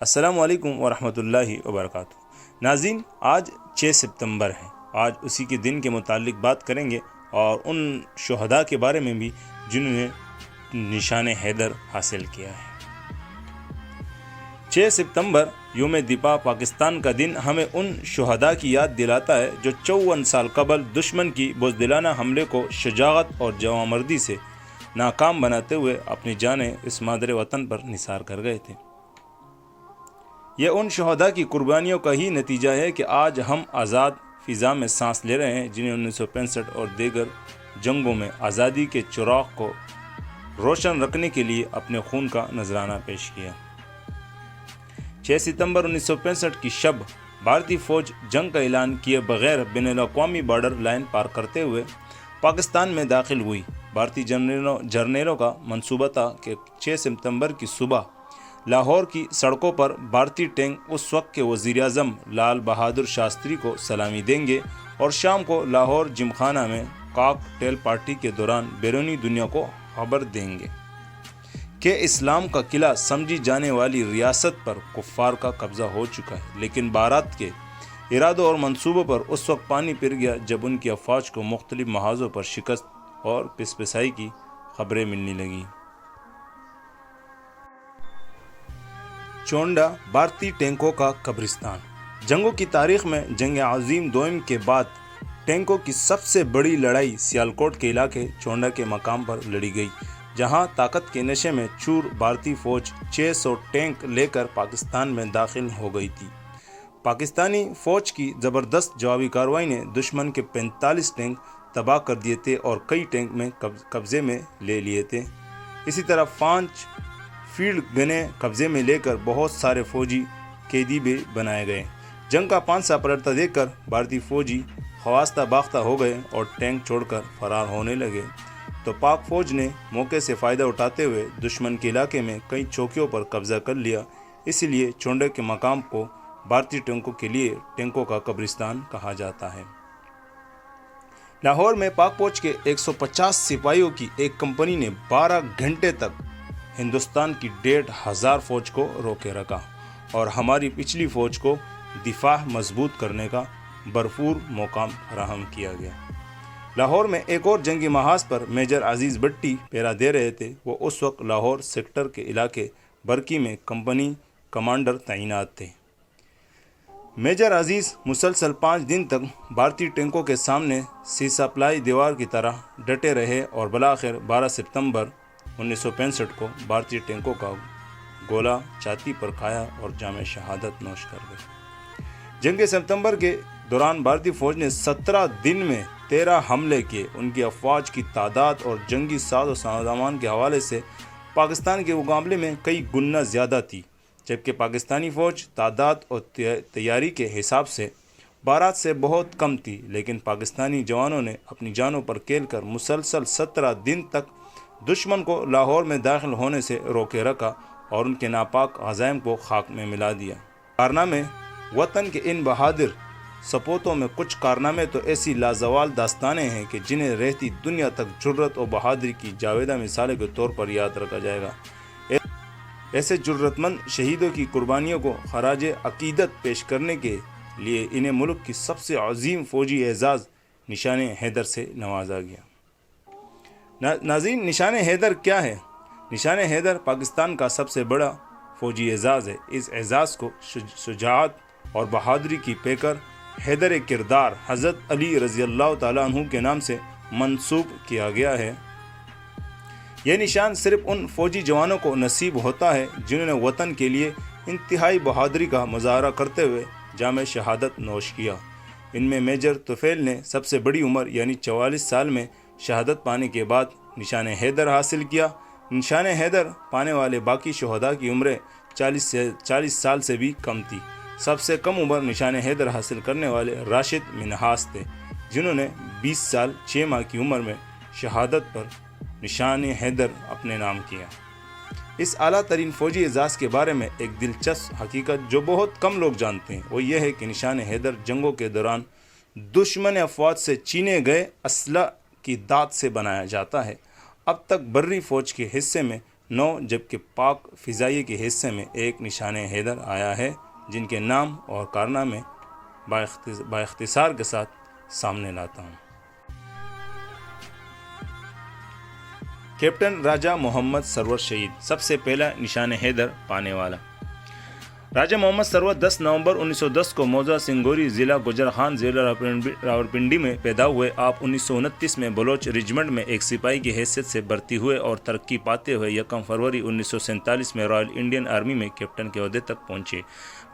السلام علیکم ورحمۃ اللہ وبرکاتہ۔ ناظرین، آج 6 ستمبر ہے۔ آج اسی کے دن کے متعلق بات کریں گے اور ان شہداء کے بارے میں بھی جنہوں نے نشان حیدر حاصل کیا ہے۔ 6 ستمبر یوم دفاع پاکستان کا دن ہمیں ان شہداء کی یاد دلاتا ہے جو 54 سال قبل دشمن کی بزدلانہ حملے کو شجاعت اور جوانمردی سے ناکام بناتے ہوئے اپنی جانیں اس مادر وطن پر نثار کر گئے تھے۔ یہ ان شہداء کی قربانیوں کا ہی نتیجہ ہے کہ آج ہم آزاد فضا میں سانس لے رہے ہیں، جنہیں 1965 اور دیگر جنگوں میں آزادی کے چراغ کو روشن رکھنے کے لیے اپنے خون کا نذرانہ پیش کیا۔ 6 ستمبر 1965 کی شب بھارتی فوج جنگ کا اعلان کیے بغیر بین الاقوامی بارڈر لائن پار کرتے ہوئے پاکستان میں داخل ہوئی۔ بھارتی جرنیلوں کا منصوبہ تھا کہ 6 ستمبر کی صبح لاہور کی سڑکوں پر بھارتی ٹینک اس وقت کے وزیر اعظم لال بہادر شاستری کو سلامی دیں گے اور شام کو لاہور جم خانہ میں کاک ٹیل پارٹی کے دوران بیرونی دنیا کو خبر دیں گے کہ اسلام کا قلعہ سمجھی جانے والی ریاست پر کفار کا قبضہ ہو چکا ہے۔ لیکن بھارت کے ارادوں اور منصوبوں پر اس وقت پانی پھر گیا جب ان کی افواج کو مختلف محاذوں پر شکست اور پسپسائی کی خبریں ملنے لگیں۔ چونڈا بھارتی ٹینکوں کا قبرستان۔ جنگوں کی تاریخ میں جنگ عظیم دوئم کے بعد ٹینکوں کی سب سے بڑی لڑائی سیالکوٹ کے علاقے چونڈا کے مقام پر لڑی گئی، جہاں طاقت کے نشے میں چور بھارتی فوج 600 ٹینک لے کر پاکستان میں داخل ہو گئی تھی۔ پاکستانی فوج کی زبردست جوابی کارروائی نے دشمن کے 45 ٹینک تباہ کر دیے تھے اور کئی ٹینک میں قبضے میں لے لیے تھے۔ اسی طرح 5 فیلڈ گنیں قبضے میں لے کر بہت سارے فوجی قیدی بھی بنائے گئے۔ جنگ کا پانسا پلٹتا دیکھ کر بھارتی فوجی خواستہ باختہ ہو گئے اور ٹینک چھوڑ کر فرار ہونے لگے، تو پاک فوج نے موقع سے فائدہ اٹھاتے ہوئے دشمن کے علاقے میں کئی چوکیوں پر قبضہ کر لیا۔ اسی لیے چونڈے کے مقام کو بھارتی ٹینکوں کے لیے ٹینکوں کا قبرستان کہا جاتا ہے۔ لاہور میں پاک فوج کے 150 سپاہیوں کی ایک کمپنی نے 12 گھنٹے تک ہندوستان کی 1,500 فوج کو روکے رکھا اور ہماری پچھلی فوج کو دفاع مضبوط کرنے کا بھرپور موقع فراہم کیا گیا۔ لاہور میں ایک اور جنگی محاذ پر میجر عزیز بٹی پہرا دے رہے تھے۔ وہ اس وقت لاہور سیکٹر کے علاقے برکی میں کمپنی کمانڈر تعینات تھے۔ میجر عزیز مسلسل 5 دن تک بھارتی ٹینکوں کے سامنے سیسا پلائی دیوار کی طرح ڈٹے رہے اور بالآخر 12 ستمبر 1965 کو بھارتی ٹینکوں کا گولہ چھاتی پر کھایا اور جام شہادت نوش کر گئے۔ جنگ ستمبر کے دوران بھارتی فوج نے 17 دن میں 13 حملے کیے۔ ان کی افواج کی تعداد اور جنگی ساز و سامان کے حوالے سے پاکستان کے مقابلے میں کئی گنا زیادہ تھی، جبکہ پاکستانی فوج تعداد اور تیاری کے حساب سے بھارت سے بہت کم تھی۔ لیکن پاکستانی جوانوں نے اپنی جانوں پر کھیل کر مسلسل 17 دن تک دشمن کو لاہور میں داخل ہونے سے روکے رکھا اور ان کے ناپاک عزائم کو خاک میں ملا دیا۔ کارنامے وطن کے ان بہادر سپوتوں میں کچھ کارنامے تو ایسی لازوال داستانیں ہیں کہ جنہیں رہتی دنیا تک جرت و بہادری کی جاویدہ مثالیں کے طور پر یاد رکھا جائے گا۔ ایسے جرت مند شہیدوں کی قربانیوں کو خراج عقیدت پیش کرنے کے لیے انہیں ملک کی سب سے عظیم فوجی اعزاز نشان حیدر سے نوازا گیا۔ ناظرین، نشان حیدر کیا ہے؟ نشان حیدر پاکستان کا سب سے بڑا فوجی اعزاز ہے۔ اس اعزاز کو شجاعت اور بہادری کی پیکر حیدر کردار حضرت علی رضی اللہ تعالیٰ عنہ کے نام سے منسوب کیا گیا ہے۔ یہ نشان صرف ان فوجی جوانوں کو نصیب ہوتا ہے جنہوں نے وطن کے لیے انتہائی بہادری کا مظاہرہ کرتے ہوئے جام شہادت نوش کیا۔ ان میں میجر طفیل نے سب سے بڑی عمر یعنی 44 سال میں شہادت پانے کے بعد نشان حیدر حاصل کیا۔ نشان حیدر پانے والے باقی شہداء کی عمریں 40 سال سے بھی کم تھی۔ سب سے کم عمر نشان حیدر حاصل کرنے والے راشد منہاس تھے، جنہوں نے 20 سال 6 ماہ کی عمر میں شہادت پر نشان حیدر اپنے نام کیا۔ اس اعلیٰ ترین فوجی اعزاز کے بارے میں ایک دلچسپ حقیقت جو بہت کم لوگ جانتے ہیں وہ یہ ہے کہ نشان حیدر جنگوں کے دوران دشمن افواج سے چھینے گئے اسلحہ کی داد سے بنایا جاتا ہے۔ اب تک بری فوج کے حصے میں 9 جبکہ پاک فضائیہ کے حصے میں ایک نشان حیدر آیا ہے، جن کے نام اور کارنامے باختصار کے ساتھ سامنے لاتا ہوں۔ کیپٹن راجہ محمد سرور شہید، سب سے پہلا نشان حیدر پانے والا۔ راجہ محمد سرور 10 نومبر 1910 کو موضع سنگوری، ضلع گجرخان، ضلع راولپنڈی میں پیدا ہوئے۔ آپ 1929 میں بلوچ ریجمنٹ میں ایک سپاہی کی حیثیت سے بھرتی ہوئے اور ترقی پاتے ہوئے 1 فروری 1947 میں رائل انڈین آرمی میں کیپٹن کے عہدے تک پہنچے۔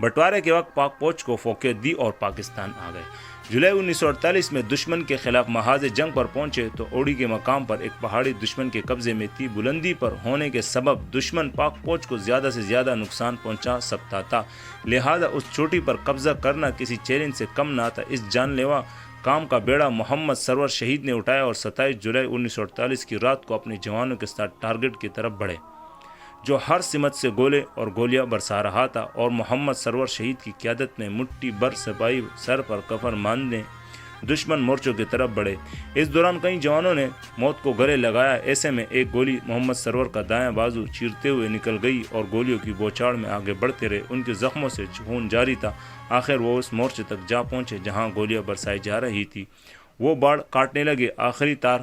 بٹوارے کے وقت پاک فوج کو فوقیت دی اور پاکستان آ گئے۔ جولائی 1948 میں دشمن کے خلاف محاذ جنگ پر پہنچے تو اوڑی کے مقام پر ایک پہاڑی دشمن کے قبضے میں تھی۔ بلندی پر ہونے کے سبب دشمن پاک فوج کو زیادہ سے زیادہ نقصان پہنچا سکتا تھا، لہذا اس چوٹی پر قبضہ کرنا کسی چیلنج سے کم نہ تھا۔ اس جان لیوا کام کا بیڑا محمد سرور شہید نے اٹھایا اور 27 جولائی 1948 کی رات کو اپنے جوانوں کے ساتھ ٹارگٹ کی طرف بڑھے، جو ہر سمت سے گولے اور گولیاں برسا رہا تھا، اور محمد سرور شہید کی قیادت میں مٹھی بھر سپاہی سر پر کفن باندھنے دشمن مورچوں کی طرف بڑھے۔ اس دوران کئی جوانوں نے موت کو گلے لگایا۔ ایسے میں ایک گولی محمد سرور کا دایاں بازو چیرتے ہوئے نکل گئی اور گولیوں کی بوچھاڑ میں آگے بڑھتے رہے۔ ان کے زخموں سے خون جاری تھا۔ آخر وہ اس مورچے تک جا پہنچے جہاں گولیاں برسائی جا رہی تھی۔ وہ باڑ کاٹنے لگے، آخری تار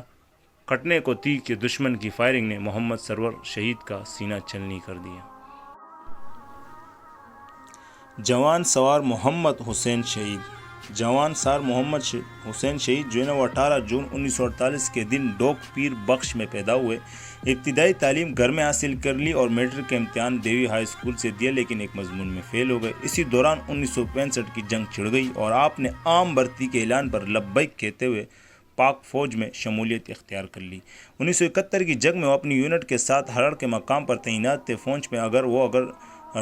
کٹنے کو تھی کہ دشمن کی فائرنگ نے محمد سرور شہید کا سینہ چلنی کر دیا۔ جوان سوار محمد حسین شہید، جوان سار محمد حسین شہید جو ہے نا وہ 18 جون 1948 کے دن ڈوک پیر بخش میں پیدا ہوئے۔ ابتدائی تعلیم گھر میں حاصل کر لی اور میٹرک کا امتحان دیوی ہائی اسکول سے دیا، لیکن ایک مضمون میں فیل ہو گئے۔ اسی دوران 1965 کی جنگ چھڑ گئی اور آپ نے عام بھرتی کے اعلان پر لبیک کہتے ہوئے پاک فوج میں شمولیت اختیار کر لی۔ 1971 کی جنگ میں وہ اپنی یونٹ کے ساتھ ہرڑ کے مقام پر تعینات تھے۔ فوج میں اگر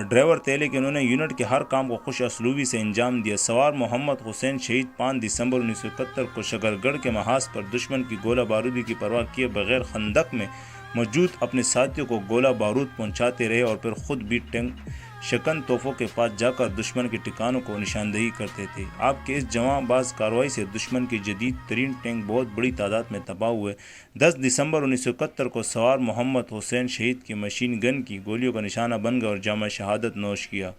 ڈرائیور تھے، لیکن انہوں نے یونٹ کے ہر کام کو خوش اسلوبی سے انجام دیا۔ سوار محمد حسین شہید 5 دسمبر 1971 کو شکرگڑھ کے محاذ پر دشمن کی گولہ بارودی کی پرواہ کیے بغیر خندق میں موجود اپنے ساتھیوں کو گولہ بارود پہنچاتے رہے اور پھر خود بھی ٹینک شکن توپوں کے پاس جا کر دشمن کے ٹھکانوں کو نشاندہی کرتے تھے۔ آپ کے اس جواں باز کارروائی سے دشمن کے جدید ترین ٹینک بہت بڑی تعداد میں تباہ ہوئے۔ 10 دسمبر 1971 کو سوار محمد حسین شہید کی مشین گن کی گولیوں کا نشانہ بن گئے اور جامع شہادت نوش کیا۔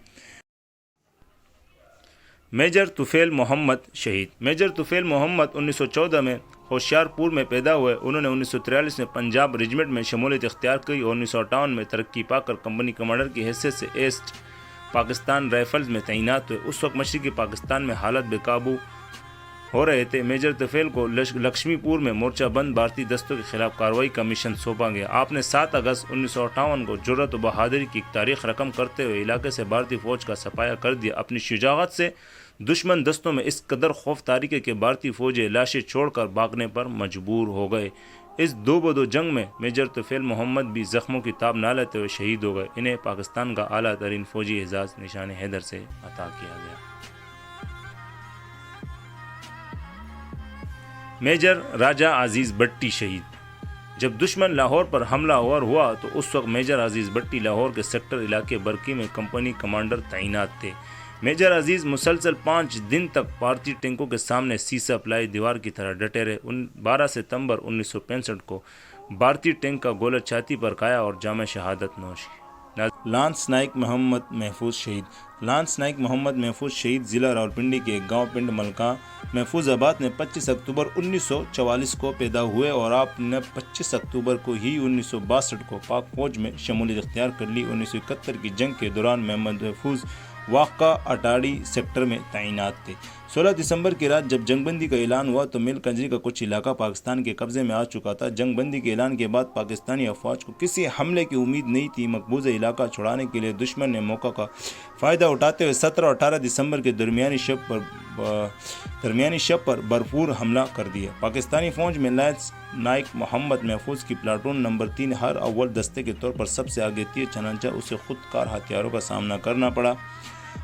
میجر طفیل محمد شہید، میجر طفیل محمد 1914 میں ہوشیار پور میں پیدا ہوئے۔ انہوں نے 1943 میں پنجاب ریجمنٹ میں شمولیت اختیار کی اور 1958 میں ترقی پا کر کمپنی کمانڈر کی حیثیت سے ایسٹ پاکستان رائفلز میں تعینات ہوئے۔ اس وقت مشرقی پاکستان میں حالات بے قابو ہو رہے تھے۔ میجر طفیل کو لکشمی پور میں مورچہ بند بھارتی دستوں کے خلاف کارروائی کا مشن سونپا گیا۔ آپ نے 7 اگست 1958 کو جرأت و بہادری کی تاریخ رقم کرتے ہوئے علاقے سے بھارتی فوج کا صفایا کر دیا۔ اپنی شجاعت سے دشمن دستوں میں اس قدر خوف تاریخ کہ بھارتی فوجیں لاشیں چھوڑ کر بھاگنے پر مجبور ہو گئے۔ اس 2 بدو جنگ میں میجر طفیل محمد بھی زخموں کی تاب نہ لیتے ہوئے شہید ہو گئے۔ انہیں پاکستان کا اعلیٰ ترین فوجی اعزاز نشان حیدر سے عطا کیا گیا۔ میجر راجہ عزیز بٹی شہید، جب دشمن لاہور پر حملہ آور ہوا تو اس وقت میجر عزیز بٹی لاہور کے سیکٹر علاقے برکی میں کمپنی کمانڈر تعینات تھے۔ میجر عزیز مسلسل 5 دن تک بھارتی ٹینکوں کے سامنے سیسہ اپلائی دیوار کی طرح ڈٹے رہے۔ 12 ستمبر 1965 کو بھارتی ٹینک کا گولہ چھاتی پر کھایا اور جامع شہادت نوش کی۔ لانس نائک محمد محفوظ شہید، لانس نائک محمد محفوظ شہید ضلع راولپنڈی کے ایک گاؤں پنڈ ملکہ محفوظ آباد میں 25 اکتوبر 1944 کو پیدا ہوئے اور آپ نے 25 اکتوبر کو ہی 1962 کو پاک فوج میں شمولیت اختیار کر لی۔ 1971 کی جنگ کے دوران محمد محفوظ واقع اٹاڑی سیکٹر میں تعینات تھے۔ 16 دسمبر کی رات جب جنگ بندی کا اعلان ہوا تو میل کنجری کا کچھ علاقہ پاکستان کے قبضے میں آ چکا تھا۔ جنگ بندی کے اعلان کے بعد پاکستانی افواج کو کسی حملے کی امید نہیں تھی۔ مقبوضہ علاقہ چھڑانے کے لیے دشمن نے موقع کا فائدہ اٹھاتے ہوئے 17 اور 18 دسمبر کے درمیانی شب پر بھرپور حملہ کر دیا۔ پاکستانی فوج میں لانس نائک محمد محفوظ کی پلاٹون نمبر 3 ہر اول دستے کے طور پر سب سے آگے تھی، چنانچہ اسے خود کار ہتھیاروں کا سامنا کرنا پڑا۔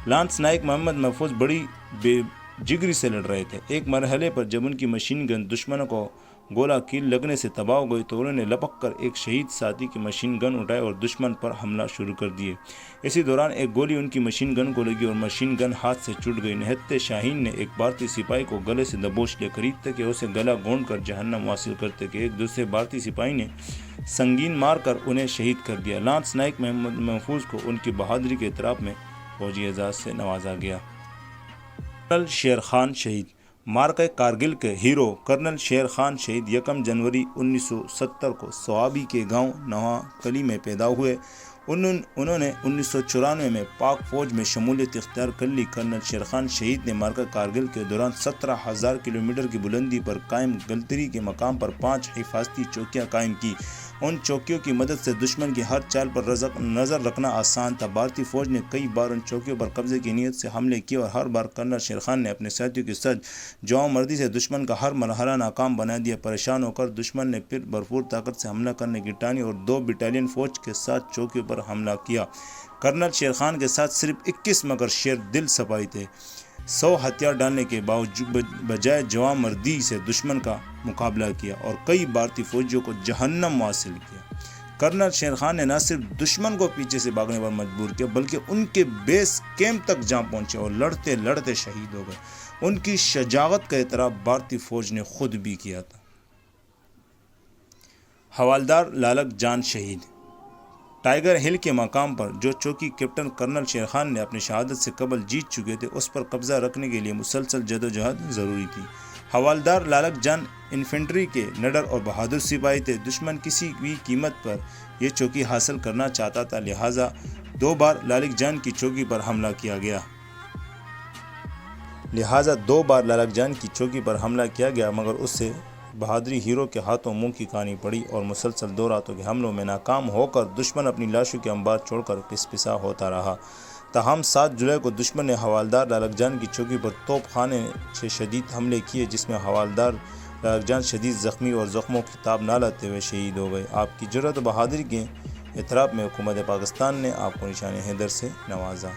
لانس نائک محمد محفوظ بڑی بے جگری سے لڑ رہے تھے۔ ایک مرحلے پر جب ان کی مشین گن دشمنوں کو گولہ کیل لگنے سے تباہ ہو گئی تو انہوں نے لپک کر ایک شہید ساتھی کی مشین گن اٹھائے اور دشمن پر حملہ شروع کر دیے۔ اسی دوران ایک گولی ان کی مشین گن کو لگی اور مشین گن ہاتھ سے چھوٹ گئی۔ نہتے شاہین نے ایک بھارتی سپاہی کو گلے سے دبوچ لیا، قریب تک کہ اسے گلا گھونٹ کر جہنم واصل کرتے کہ ایک دوسرے بھارتی سپاہی نے سنگین مار کر انہیں شہید کر دیا۔ لانس نائک محمد محفوظ کو ان کی بہادری کے اعتراف میں فوجی اعزاز سے نوازا گیا۔ کرنل شیر خان شہید۔ مارکہ کارگل کے ہیرو کرنل شیر خان شہید 1 جنوری 1970 کو سوابی کے گاؤں نواں کلی میں پیدا ہوئے۔ انہوں نے 1994 میں پاک فوج میں شمولیت اختیار کر لی۔ کرنل شیر خان شہید نے مارکہ کارگل کے دوران 17,000 کلومیٹر کی بلندی پر قائم گلتری کے مقام پر 5 حفاظتی چوکیاں قائم کی۔ ان چوکیوں کی مدد سے دشمن کی ہر چال پر نظر رکھنا آسان تھا۔ بھارتی فوج نے کئی بار ان چوکیوں پر قبضے کی نیت سے حملے کیے اور ہر بار کرنل شیر خان نے اپنے ساتھیوں کے ساتھ جواں مردی سے دشمن کا ہر مرحلہ ناکام بنا دیا۔ پریشان ہو کر دشمن نے پھر بھرپور طاقت سے حملہ کرنے کی ٹانی اور 2 بٹالین فوج کے ساتھ چوکیوں پر حملہ کیا۔ کرنل شیر خان کے ساتھ صرف 21 مگر شیر دل سپاہی تھے۔ 100 ہتھیار ڈالنے کے بجائے جواں مردی سے دشمن کا مقابلہ کیا اور کئی بھارتی فوجیوں کو جہنم حاصل کیا۔ کرنل شیر خان نے نہ صرف دشمن کو پیچھے سے بھاگنے پر مجبور کیا بلکہ ان کے بیس کیمپ تک جا پہنچے اور لڑتے لڑتے شہید ہو گئے۔ ان کی شجاعت کا اعتراف بھارتی فوج نے خود بھی کیا تھا۔ حوالدار لالک جان شہید۔ ٹائیگر ہل کے مقام پر جو چوکی کیپٹن کرنل شیر خان نے اپنی شہادت سے قبل جیت چکے تھے، اس پر قبضہ رکھنے کے لیے مسلسل جدوجہد ضروری تھی۔ حوالدار لالک جان انفینٹری کے نڈر اور بہادر سپاہی تھے۔ دشمن کسی بھی قیمت پر یہ چوکی حاصل کرنا چاہتا تھا، لہٰذا 2 بار لالک جان کی چوکی پر حملہ کیا گیا مگر اس سے بہادری ہیرو کے ہاتھوں منہ کی کہانی پڑی اور مسلسل 2 راتوں کے حملوں میں ناکام ہو کر دشمن اپنی لاشوں کے انبار چھوڑ کر پسپسا ہوتا رہا۔ تاہم 7 جولائی کو دشمن نے حوالدار لالک جان کی چوکی پر توپ خانے سے شدید حملے کیے، جس میں حوالدار لالک جان شدید زخمی اور زخموں کی تاب نہ لاتے ہوئے شہید ہو گئے۔ آپ کی جرأت و بہادری کے اعتراف میں حکومت پاکستان نے آپ کو نشان حیدر سے نوازا۔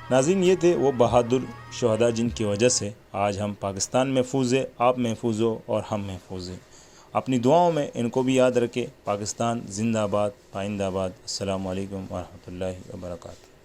ناظرین، یہ تھے وہ بہادر شہداء جن کی وجہ سے آج ہم پاکستان محفوظ ہے، آپ محفوظ ہو اور ہم محفوظ ہیں۔ اپنی دعاؤں میں ان کو بھی یاد رکھیں۔ پاکستان زندہ باد، پائندہ باد۔ السلام علیکم ورحمۃ اللہ وبرکاتہ۔